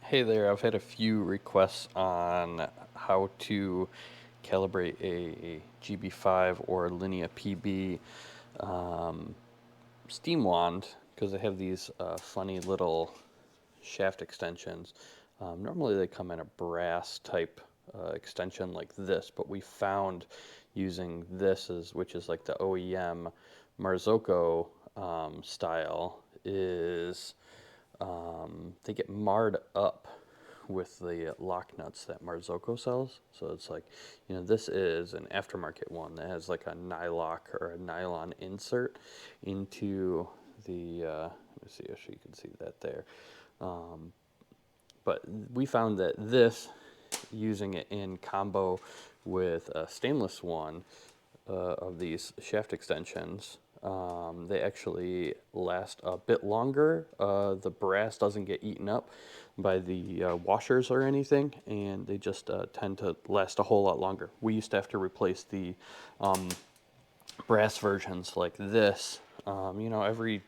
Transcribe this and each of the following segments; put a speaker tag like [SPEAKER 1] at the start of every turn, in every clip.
[SPEAKER 1] Hey there, I've had a few requests on how to calibrate a GB5 or Linea PB steam wand because they have these funny little shaft extensions. Normally they come in a brass type extension like this, but we found using this, which is like the OEM Marzocco style, is they get marred up with the lock nuts that Marzocco sells. So it's like, this is an aftermarket one that has like a nylock or a nylon insert into the, let me see if you can see that there. But we found that this, using it in combo with a stainless one of these shaft extensions, they actually last a bit longer. The brass doesn't get eaten up by the washers or anything, and they just tend to last a whole lot longer. We used to have to replace the brass versions like this, every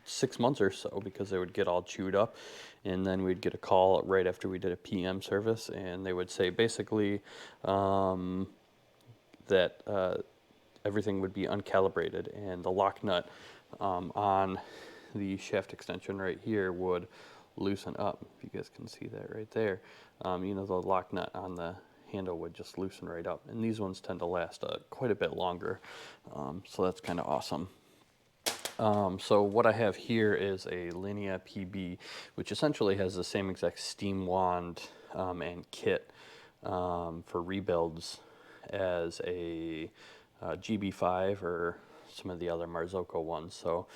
[SPEAKER 1] 6 months or so, because they would get all chewed up, and then we'd get a call right after we did a PM service, and they would say basically that everything would be uncalibrated, and the lock nut on the shaft extension right here would loosen up. If you guys can see that right there, the lock nut on the handle would just loosen right up, and these ones tend to last quite a bit longer, so that's kind of awesome. So what I have here is a Linea PB, which essentially has the same exact steam wand and kit for rebuilds as a GB5 or some of the other Marzocco ones. So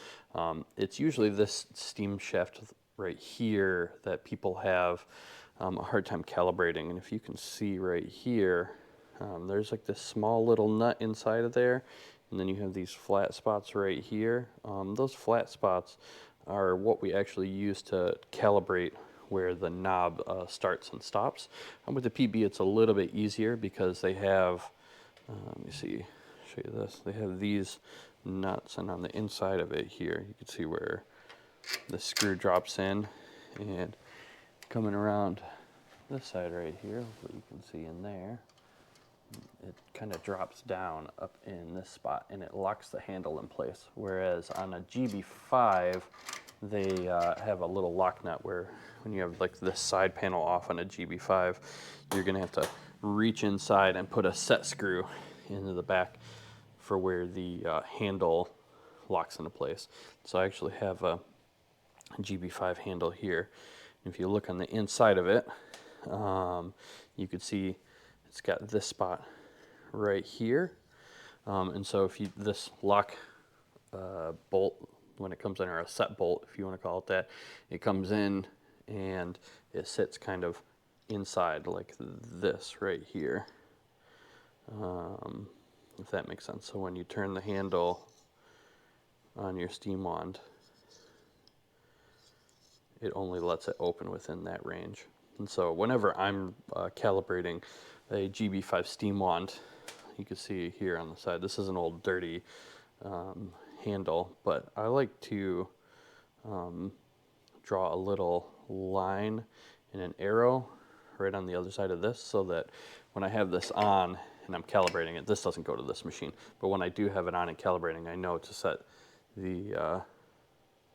[SPEAKER 1] it's usually this steam shaft right here that people have a hard time calibrating. And if you can see right here, there's like this small little nut inside of there, and then you have these flat spots right here. Those flat spots are what we actually use to calibrate where the knob starts and stops. And with the PB, it's a little bit easier because they have, let me see, show you this. They have these nuts, and on the inside of it here, you can see where the screw drops in, and coming around this side right here, what you can see in there, it kind of drops down up in this spot, and it locks the handle in place. Whereas on a GB5, they have a little lock nut where when you have like this side panel off on a GB5, you're gonna have to reach inside and put a set screw into the back for where the handle locks into place. So I actually have a GB5 handle here. If you look on the inside of it, you could see it's got this spot right here. And so if you, this lock bolt, when it comes in, or a set bolt, if you want to call it that, it comes in and it sits kind of inside like this right here, if that makes sense. So when you turn the handle on your steam wand, it only lets it open within that range. And so whenever I'm calibrating a GB5 steam wand, you can see here on the side, this is an old dirty handle, but I like to draw a little line and an arrow right on the other side of this, so that when I have this on and I'm calibrating it, this doesn't go to this machine, but when I do have it on and calibrating, I know to set the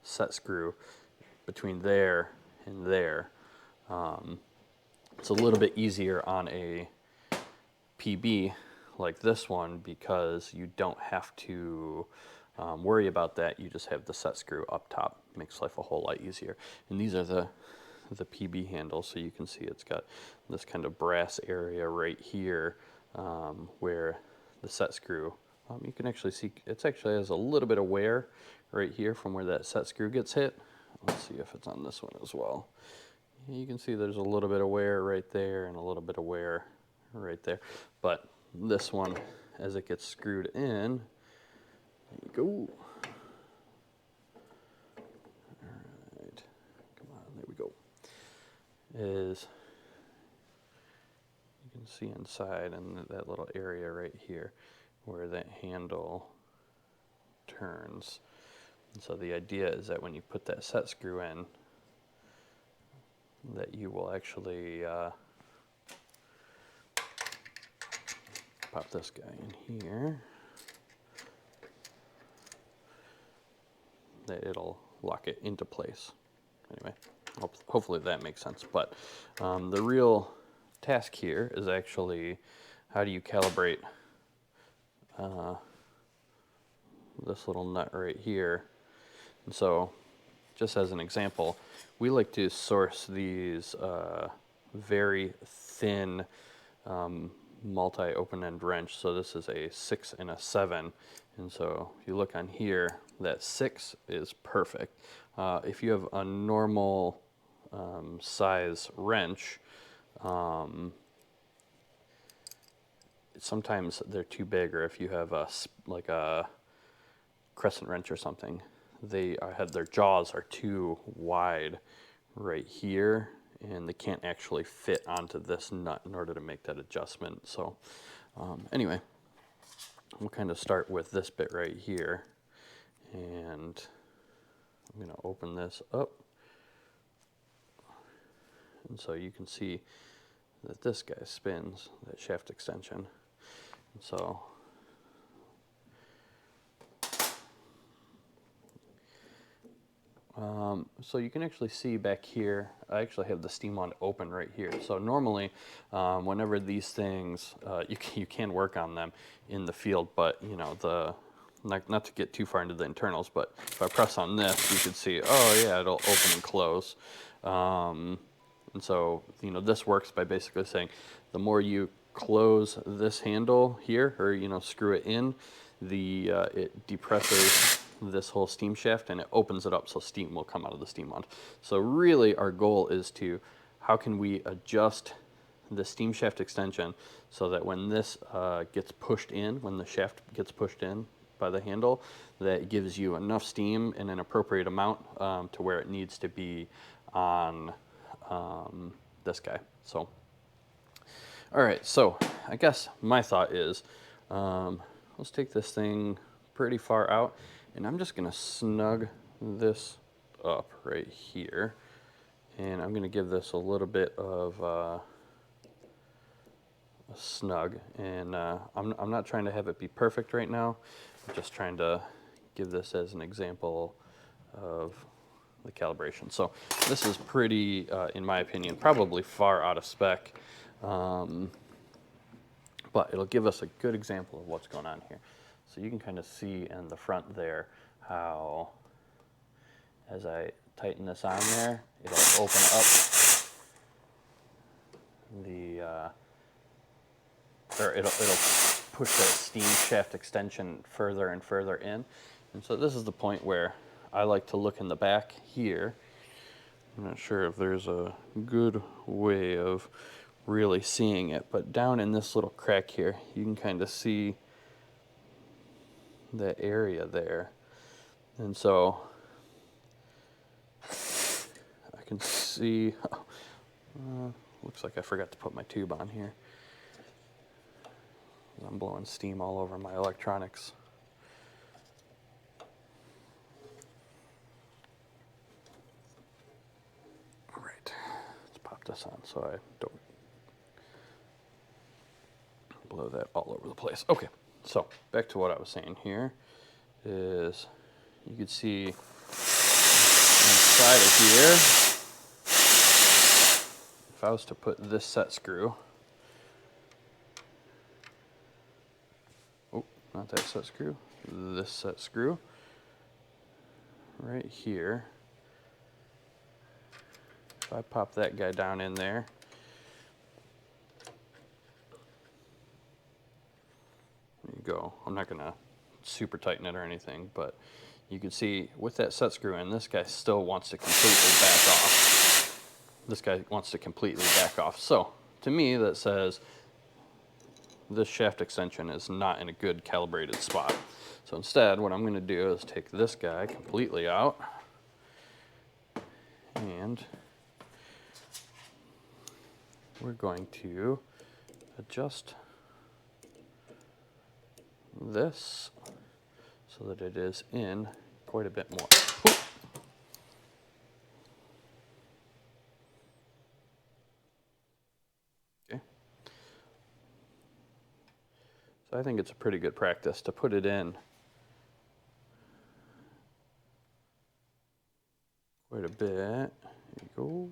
[SPEAKER 1] set screw between there and there. It's a little bit easier on a PB like this one because you don't have to worry about that. You just have the set screw up top. Makes life a whole lot easier. And these are the PB handles, so you can see it's got this kind of brass area right here where the set screw, you can actually see it actually has a little bit of wear right here from where that set screw gets hit. Let's see if it's on this one as well. You can see there's a little bit of wear right there and a little bit of wear right there. But this one, as it gets screwed in, there you go. All right, come on, there we go. Is, you can see inside and that little area right here where that handle turns. And so the idea is that when you put that set screw in, that you will actually pop this guy in here, that it'll lock it into place. Anyway, hopefully that makes sense. But the real task here is actually, how do you calibrate this little nut right here? And so, just as an example, we like to source these very thin multi open-end wrench. So this is a 6 and a 7, and so if you look on here, that 6 is perfect. If you have a normal size wrench, sometimes they're too big, or if you have like a crescent wrench or something, their jaws are too wide right here, and they can't actually fit onto this nut in order to make that adjustment. So anyway, we'll kind of start with this bit right here, and I'm going to open this up, and so you can see that this guy spins, that shaft extension. And so you can actually see back here, I actually have the steam wand open right here. So normally, whenever these things, you can work on them in the field, but you know, not to get too far into the internals, but if I press on this, you can see, oh yeah, it'll open and close. And so, you know, this works by basically saying, the more you close this handle here, or, you know, screw it in, it depresses this whole steam shaft and it opens it up so steam will come out of the steam wand. So really our goal is how can we adjust the steam shaft extension so that when this gets pushed in, when the shaft gets pushed in by the handle, that it gives you enough steam in an appropriate amount to where it needs to be on this guy. So, all right, so I guess my thought is, let's take this thing pretty far out, and I'm just gonna snug this up right here, and I'm gonna give this a little bit of a snug, and I'm not trying to have it be perfect right now. I'm just trying to give this as an example of the calibration. So this is pretty, in my opinion, probably far out of spec, but it'll give us a good example of what's going on here. So you can kind of see in the front there how, as I tighten this on there, it'll open up or it'll push that steam shaft extension further and further in. And so this is the point where I like to look in the back here. I'm not sure if there's a good way of really seeing it, but down in this little crack here, you can kind of see that area there. And so I can see, looks like I forgot to put my tube on here. I'm blowing steam all over my electronics. All right, let's pop this on so I don't blow that all over the place. Okay, so back to what I was saying here is, you can see inside of here, if I was to put this set screw, oh, not that set screw, this set screw right here, if I pop that guy down in there, there you go. I'm not gonna super tighten it or anything, but you can see with that set screw in, this guy still wants to completely back off. This guy wants to completely back off. So to me, that says this shaft extension is not in a good calibrated spot. So instead, what I'm going to do is take this guy completely out, and we're going to adjust this so that it is in quite a bit more. So I think it's a pretty good practice to put it in quite a bit. There you go.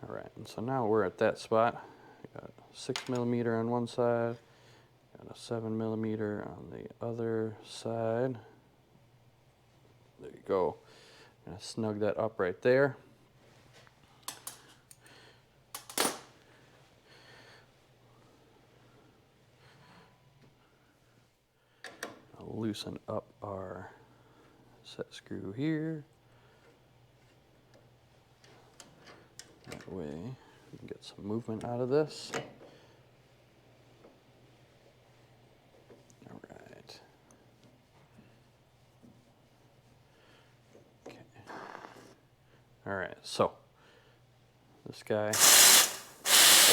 [SPEAKER 1] All right, and so now we're at that spot. I got 6mm on one side, got a 7mm on the other side. There you go. I'm gonna snug that up right there. I'll loosen up our set screw here. That way we can get some movement out of this. All right. Okay. All right, so this guy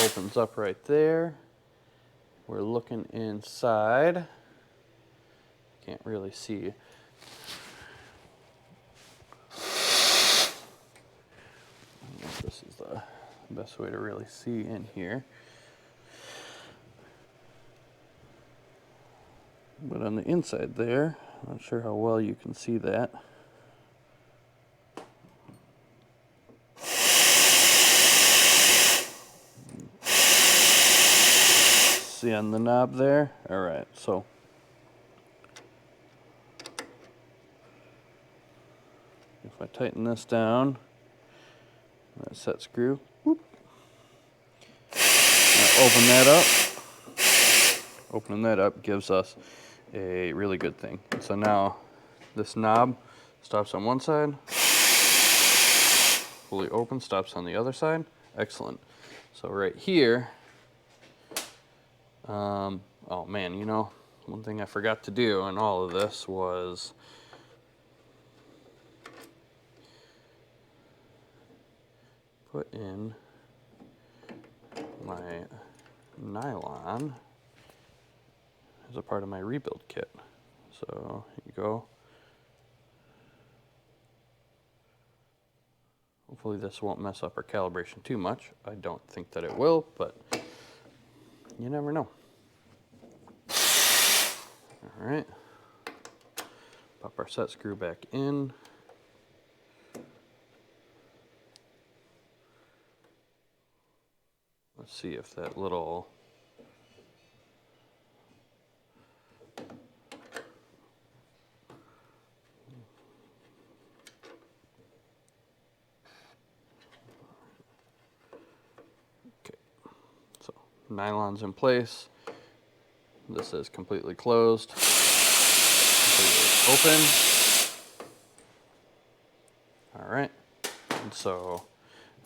[SPEAKER 1] opens up right there. We're looking inside. Can't really see. I don't know if this is the best way to really see in here. But on the inside there, I'm not sure how well you can see that. See on the knob there? All right, so if I tighten this down, that set screw, whoop, open that up. Opening that up gives us a really good thing. So now this knob stops on one side, fully open, stops on the other side. Excellent. So right here, oh man, you know, one thing I forgot to do in all of this was put in my nylon as a part of my rebuild kit. So here you go. Hopefully this won't mess up our calibration too much. I don't think that it will, but you never know. All right, pop our set screw back in. Let's see if that little nylon's in place. This is completely closed, completely open. All right, and so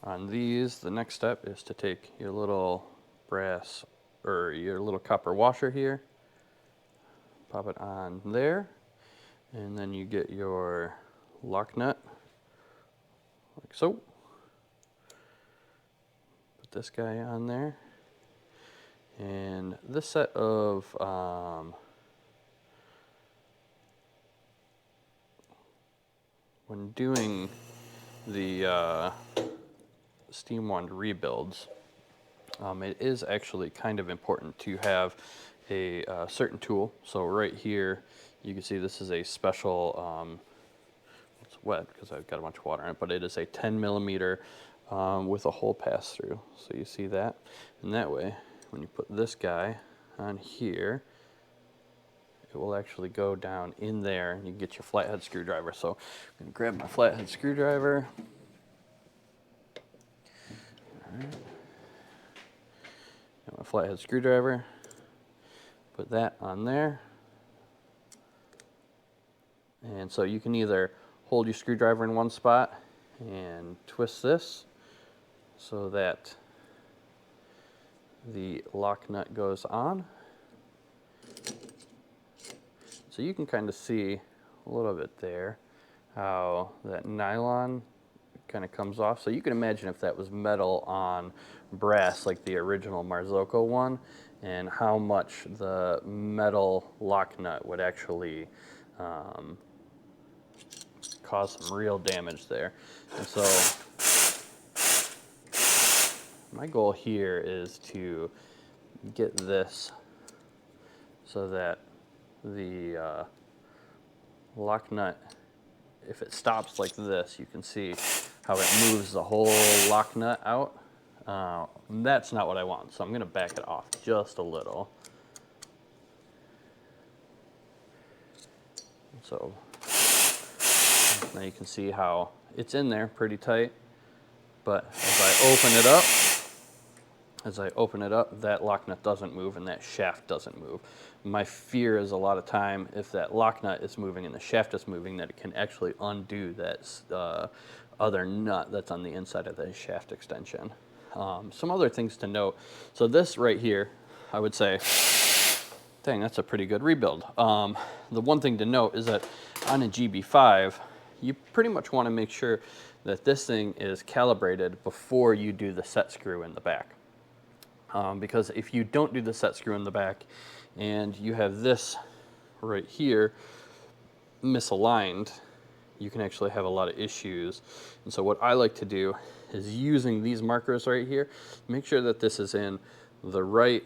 [SPEAKER 1] on these, the next step is to take your little brass or your little copper washer here, pop it on there, and then you get your lock nut like so. Put this guy on there. And this set of when doing the steam wand rebuilds, it is actually kind of important to have a certain tool. So right here, you can see this is a special, it's wet because I've got a bunch of water in it, but it is a 10mm with a hole pass through. So you see that, and that way, when you put this guy on here, it will actually go down in there and you can get your flathead screwdriver. So I'm going to grab my flathead screwdriver. All right. Got my flathead screwdriver. Put that on there. And so you can either hold your screwdriver in one spot and twist this so that the lock nut goes on. So you can kind of see a little bit there how that nylon kind of comes off. So you can imagine if that was metal on brass like the original Marzocco one, and how much the metal lock nut would actually cause some real damage there. And so my goal here is to get this so that the lock nut, if it stops like this, you can see how it moves the whole lock nut out. That's not what I want, so I'm going to back it off just a little. So now you can see how it's in there pretty tight, but as I open it up, that lock nut doesn't move and that shaft doesn't move. My fear is a lot of time if that lock nut is moving and the shaft is moving, that it can actually undo that other nut that's on the inside of the shaft extension. Some other things to note. So this right here, I would say, dang, that's a pretty good rebuild. The one thing to note is that on a GB5, you pretty much want to make sure that this thing is calibrated before you do the set screw in the back. Because if you don't do the set screw in the back and you have this right here misaligned, you can actually have a lot of issues. And so what I like to do is, using these markers right here, make sure that this is in the right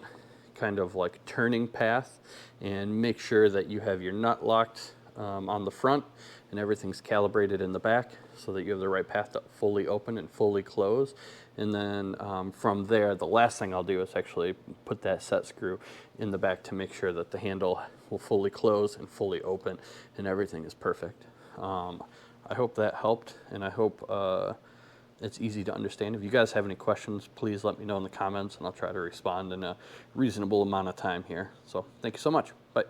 [SPEAKER 1] kind of like turning path, and make sure that you have your nut locked on the front and everything's calibrated in the back, so that you have the right path to fully open and fully close. And then from there, the last thing I'll do is actually put that set screw in the back to make sure that the handle will fully close and fully open and everything is perfect. I hope that helped, and I hope it's easy to understand. If you guys have any questions, please let me know in the comments, and I'll try to respond in a reasonable amount of time here. So thank you so much. Bye.